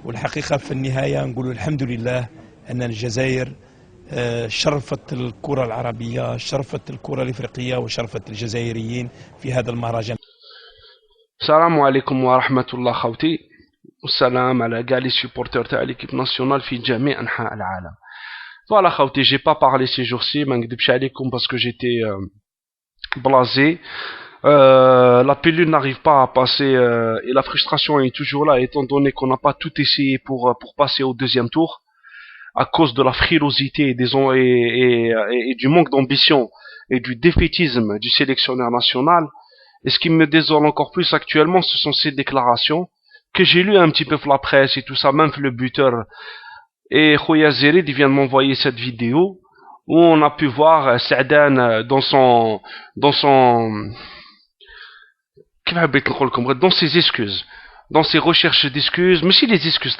والحقيقة في النهاية نقول الحمد لله أن الجزائر شرفت الكرة العربية، شرفت الكرة الإفريقية، وشرفت الجزائريين في هذا المهرجان. السلام عليكم ورحمة الله خوتي، والسلام على كاع لي سيبورتور تاع ليكيب ناسيونال في جميع أنحاء العالم. Voilà خوتي، j'ai pas parlé ces jours-ci، ما نكذبش عليكم parce que j'étais blasé. La pilule n'arrive pas à passer et la frustration est toujours là, étant donné qu'on n'a pas tout essayé pour passer au deuxième tour à cause de la frilosité et du manque d'ambition et du défaitisme du sélectionneur national. Et ce qui me désole encore plus actuellement, ce sont ces déclarations que j'ai lues un petit peu dans la presse et tout ça, même le buteur. Et Khouya Zerid vient de m'envoyer cette vidéo où on a pu voir Saadane dans ses excuses, dans ses recherches d'excuses, mais si les excuses,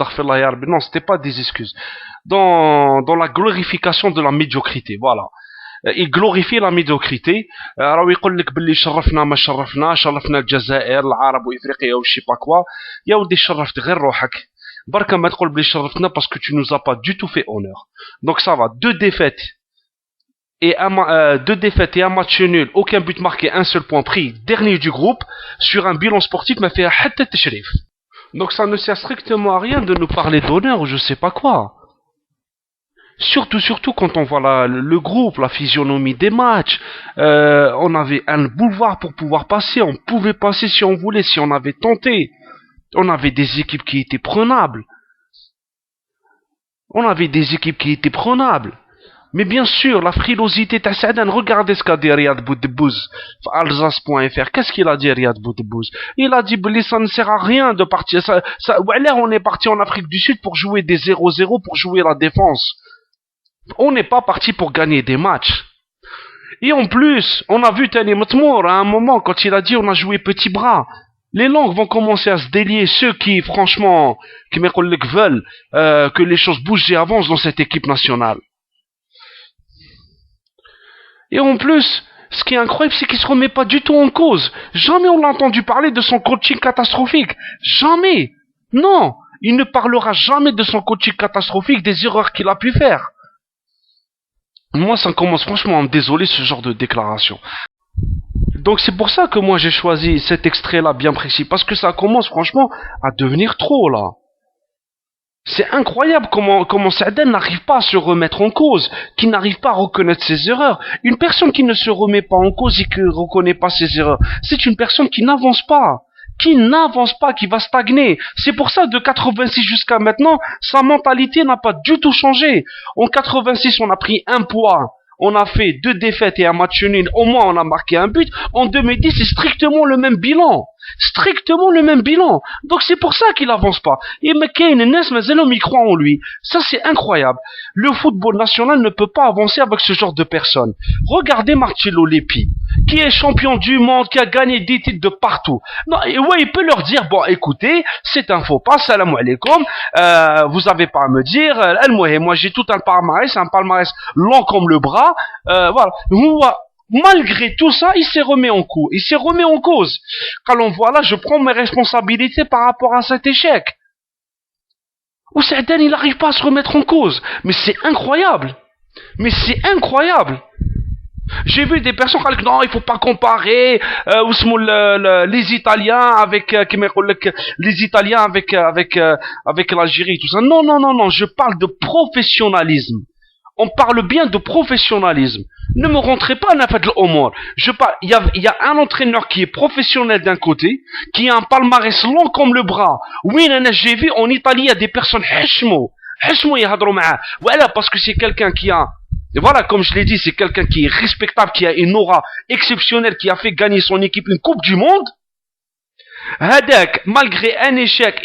non, c'était pas des excuses, dans la glorification de la médiocrité, voilà. Il glorifie la médiocrité. راهو يقول لك باللي شرفنا ما شرفنا الجزائر العرب وافريقيا وشي با كوا. يا ودي شرفت غير روحك بركه ما تقول باللي شرفتنا parce que tu nous as pas du tout fait honneur. Donc ça va, deux défaites et un match nul, aucun but marqué, un seul point pris, dernier du groupe sur un bilan sportif m'a fait حتى التشريف. Donc ça ne sert strictement à rien de nous parler d'honneur ou je sais pas quoi. Surtout quand on voit le groupe, la physionomie des matchs, on avait un boulevard pour pouvoir passer, on pouvait passer si on voulait, si on avait tenté. On avait des équipes qui étaient prenables. Mais bien sûr, la frilosité de Saadane, regardez ce qu'a dit Riyad Boudebouz, Alsace.fr. Qu'est-ce qu'il a dit Riyad Boudebouz? Il a dit que ça ne sert à rien de partir. On est parti en Afrique du Sud pour jouer des 0-0, pour jouer la défense. On n'est pas parti pour gagner des matchs. Et en plus, on a vu Tani Matmour à un moment, quand il a dit on a joué petit bras. Les langues vont commencer à se délier. Ceux qui, franchement, veulent que les choses bougent et avancent dans cette équipe nationale. Et en plus, ce qui est incroyable, c'est qu'il ne se remet pas du tout en cause. Jamais on l'a entendu parler de son coaching catastrophique. Jamais. Non. Il ne parlera jamais de son coaching catastrophique, des erreurs qu'il a pu faire. Moi, ça commence franchement à me désoler ce genre de déclaration. Donc c'est pour ça que moi j'ai choisi cet extrait-là bien précis, parce que ça commence franchement à devenir trop là. C'est incroyable comment Saadane n'arrive pas à se remettre en cause, qui n'arrive pas à reconnaître ses erreurs. Une personne qui ne se remet pas en cause et qui ne reconnaît pas ses erreurs, c'est une personne qui n'avance pas, qui va stagner. C'est pour ça, de 86 jusqu'à maintenant, sa mentalité n'a pas du tout changé. En 86, on a pris un poids. On a fait 2 défaites et un match nul. Au moins, on a marqué un but. En 2010, c'est strictement le même bilan. Donc, c'est pour ça qu'il avance pas. Et McCain et Nes, mais croient en lui. Ça, c'est incroyable. Le football national ne peut pas avancer avec ce genre de personnes. Regardez Marcello Lippi, qui est champion du monde, qui a gagné 10 titres de partout. Non, et ouais, il peut leur dire, bon, écoutez, c'est un faux pas, salam alaikum, vous avez pas à me dire, moi, j'ai tout un palmarès long comme le bras, voilà. Malgré tout ça, il s'est remis en cause. Quand on voit là, je prends mes responsabilités par rapport à cet échec. Ou Saadane, il n'arrive pas à se remettre en cause. Mais c'est incroyable. J'ai vu des personnes qui disent non, il faut pas comparer les Italiens avec l'Algérie, tout ça. Non, je parle de professionnalisme. On parle bien de professionnalisme. Ne me rentrez pas à Nafat l'Omar. Il y a un entraîneur qui est professionnel d'un côté, qui a un palmarès long comme le bras. Oui, j'ai vu en Italie, il y a des personnes hachmo yahadrou ma'a. Voilà, parce que c'est quelqu'un qui a, voilà, comme je l'ai dit, c'est quelqu'un qui est respectable, qui a une aura exceptionnelle, qui a fait gagner son équipe une Coupe du Monde. Hadak, malgré un échec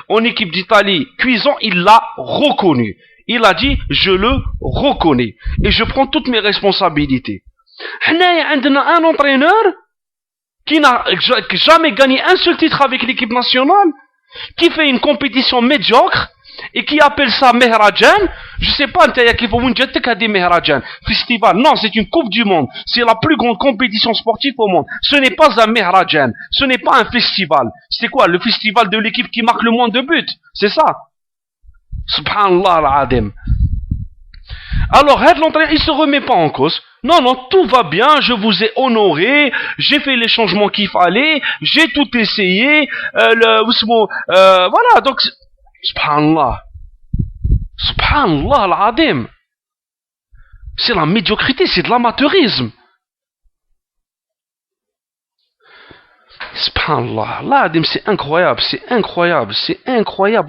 en équipe d'Italie cuisant, il l'a reconnu. Il a dit, je le reconnais. Et je prends toutes mes responsabilités. On a un entraîneur qui n'a jamais gagné un seul titre avec l'équipe nationale, qui fait une compétition médiocre, et qui appelle ça Mehrajan. Je sais pas, Mehrajan. Festival. Non, c'est une coupe du monde. C'est la plus grande compétition sportive au monde. Ce n'est pas un Mehrajan. Ce n'est pas un festival. C'est quoi? Le festival de l'équipe qui marque le moins de buts. C'est ça. Subhanallah al-Adim. Alors, l'entraîneur, il se remet pas en cause. Non, non, tout va bien, je vous ai honoré, j'ai fait les changements qu'il fallait, j'ai tout essayé, voilà, donc, subhanallah. Subhanallah al-Adim. C'est la médiocrité, c'est de l'amateurisme. Subhanallah, là, c'est incroyable,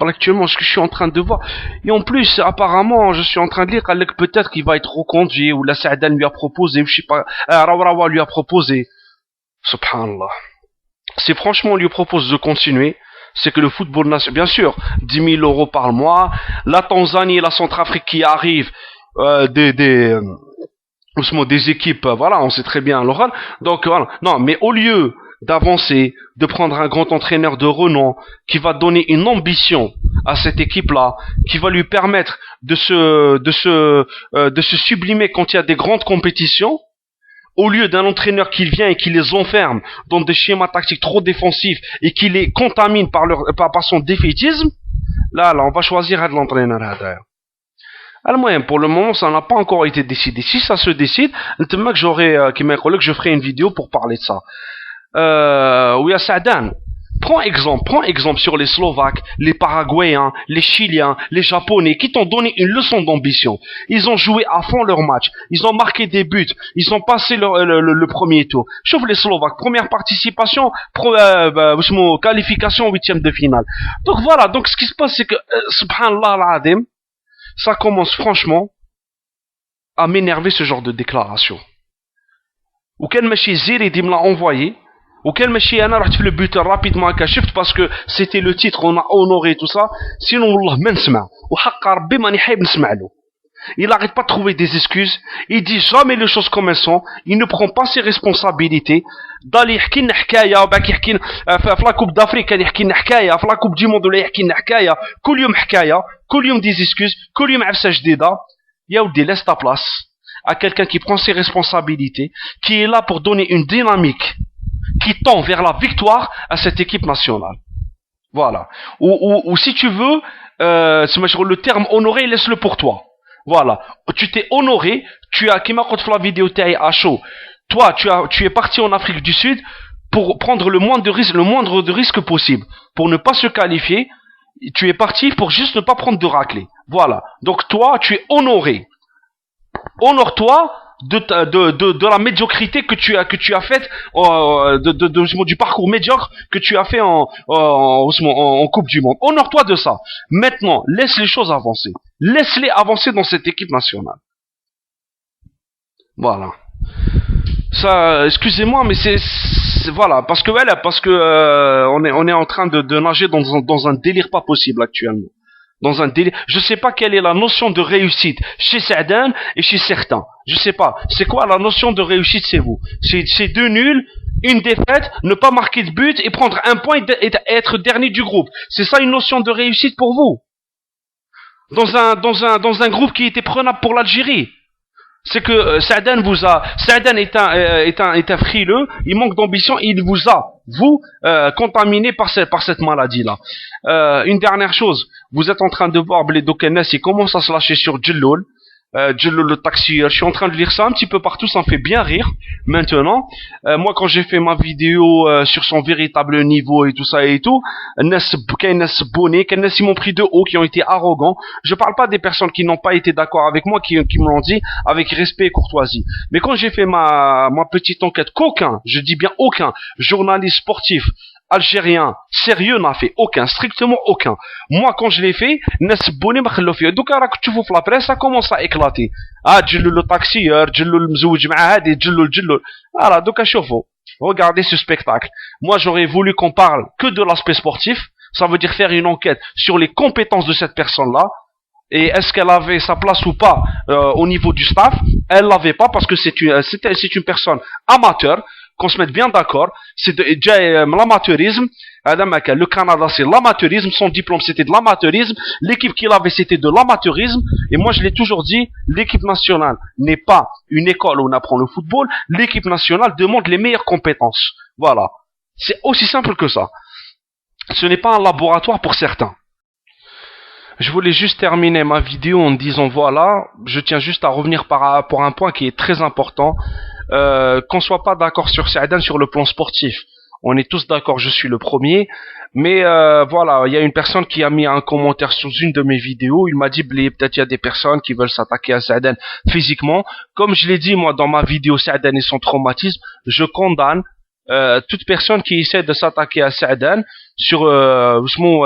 actuellement ce que je suis en train de voir. Et en plus, apparemment, je suis en train de lire qu'Alec peut-être qu'il va être reconduit, ou la Saadane lui a proposé, ou je sais pas, Rawarawa lui a proposé. Subhanallah. Si franchement on lui propose de continuer, c'est que le football national, bien sûr, 10 000 euros par mois, la Tanzanie et la Centrafrique qui arrivent, des équipes, voilà, on sait très bien l'oral. Donc voilà, non, mais au lieu d'avancer, de prendre un grand entraîneur de renom qui va donner une ambition à cette équipe-là, qui va lui permettre de se sublimer quand il y a des grandes compétitions, au lieu d'un entraîneur qui vient et qui les enferme dans des schémas tactiques trop défensifs et qui les contamine par son défaitisme, là, on va choisir un de l'entraîneur. Pour le moment, ça n'a pas encore été décidé. Si ça se décide, je ferai une vidéo pour parler de ça. Oui, à Saadane. Prends exemple sur les Slovaques, les Paraguayens, les Chiliens, les Japonais, qui t'ont donné une leçon d'ambition. Ils ont joué à fond leur match, ils ont marqué des buts, ils ont passé le premier tour. Chauffe les Slovaques, première participation, qualification 8e de finale. Donc voilà, donc ce qui se passe, c'est que, subhanallah al-Adim, ça commence franchement à m'énerver ce genre de déclaration. Ou quel monsieur Ziri me l'a envoyé, ou quel monsieur Anna a fait le buteur rapidement à shift parce que c'était le titre, on a honoré tout ça. Sinon, Allah m'ensma. Ou haqqa rabbi mani hayb n'sma'lo. Il n'arrête pas de trouver des excuses. Il dit jamais les choses comme elles sont. Il ne prend pas ses responsabilités. Dali yahki lna hkaya, ou baki yahki في la Coupe d'Afrique كان يحكي لنا حكايه, في la Coupe du Monde ولا يحكي لنا حكايه, كل يوم حكايه, كل يوم des excuses, كل يوم عفسه جديده. Ya Oudi, laisse ta place à quelqu'un qui prend ses responsabilités, qui est là pour donner une dynamique qui tend vers la victoire à cette équipe nationale. Voilà. Ou si tu veux, le terme honoré, laisse-le pour toi. Voilà. Tu t'es honoré, tu as, qui m'a fait la vidéo à chaud. Toi, tu es parti en Afrique du Sud pour prendre le moindre de risque possible. Pour ne pas se qualifier, tu es parti pour juste ne pas prendre de raclée. Voilà. Donc toi, tu es honoré. Honore-toi de la médiocrité que tu as faite, du parcours médiocre que tu as fait en Coupe du Monde. Honore-toi de ça. Maintenant, laisse les choses avancer. Laisse-les avancer dans cette équipe nationale. Voilà. Ça, excusez-moi, mais c'est voilà, parce que on est en train de nager dans un délire pas possible actuellement. Dans un délire. Je sais pas quelle est la notion de réussite chez Saadane et chez certains. Je sais pas. C'est quoi la notion de réussite, c'est vous? C'est 2 nuls, une défaite, ne pas marquer de but et prendre un point et être dernier du groupe. C'est ça une notion de réussite pour vous? Dans un groupe qui était prenable pour l'Algérie. C'est que Saadane est un frileux, il manque d'ambition, il vous a, contaminé par cette maladie-là. Une dernière chose, vous êtes en train de voir Bledo Kennes, il commence à se lâcher sur Djelloul. Djelloul le taxi, je suis en train de lire ça un petit peu partout, ça me fait bien rire. Maintenant, moi quand j'ai fait ma vidéo sur son véritable niveau et tout ça et tout, Nes Bonnet, ils m'ont pris de haut, qui ont été arrogants. Je parle pas des personnes qui n'ont pas été d'accord avec moi, qui me l'ont dit avec respect et courtoisie. Mais quand j'ai fait ma petite enquête, qu'aucun, je dis bien aucun, journaliste sportif algérien sérieux n'a fait aucun, strictement aucun. Moi quand je l'ai fait, Nes Bonnet m'a khallou. Donc alors que tu vois la presse, ça commence à éclater. Ah, Djelloul le taxieur, Djelloul le mzouj ma'ad et Djelloul. Voilà, donc regardez ce spectacle. Moi j'aurais voulu qu'on parle que de l'aspect sportif, ça veut dire faire une enquête sur les compétences de cette personne-là. Et est-ce qu'elle avait sa place ou pas au niveau du staff? Elle l'avait pas parce que c'est une personne amateur. Qu'on se mette bien d'accord, c'est l'amateurisme. Le Canada c'est l'amateurisme, son diplôme c'était de l'amateurisme, l'équipe qu'il avait c'était de l'amateurisme, et moi je l'ai toujours dit, l'équipe nationale n'est pas une école où on apprend le football, l'équipe nationale demande les meilleures compétences. Voilà. C'est aussi simple que ça. Ce n'est pas un laboratoire pour certains. Je voulais juste terminer ma vidéo en disant voilà, je tiens juste à revenir par rapport à un point qui est très important, qu'on soit pas d'accord sur Saadane sur le plan sportif. On est tous d'accord, je suis le premier, mais voilà, il y a une personne qui a mis un commentaire sous une de mes vidéos, il m'a dit peut-être il y a des personnes qui veulent s'attaquer à Saadane physiquement. Comme je l'ai dit moi dans ma vidéo Saadane et son traumatisme, je condamne toute personne qui essaie de s'attaquer à Saadane sur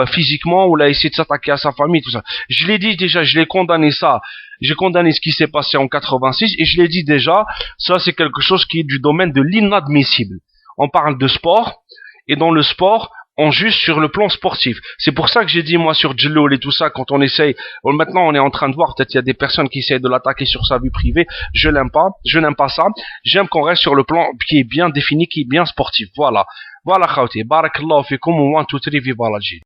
physiquement ou là essaie de s'attaquer à sa famille, tout ça. Je l'ai dit déjà, je l'ai condamné ça. J'ai condamné ce qui s'est passé en 86 et je l'ai dit déjà, ça c'est quelque chose qui est du domaine de l'inadmissible. On parle de sport et dans le sport, on juge sur le plan sportif. C'est pour ça que j'ai dit moi sur Djellol et tout ça, quand on essaye, maintenant on est en train de voir, peut-être il y a des personnes qui essayent de l'attaquer sur sa vie privée, je n'aime pas ça, j'aime qu'on reste sur le plan qui est bien défini, qui est bien sportif, voilà. Voilà khawti, barakallahu fikum, 1, 2, 3, viva l'Algérie.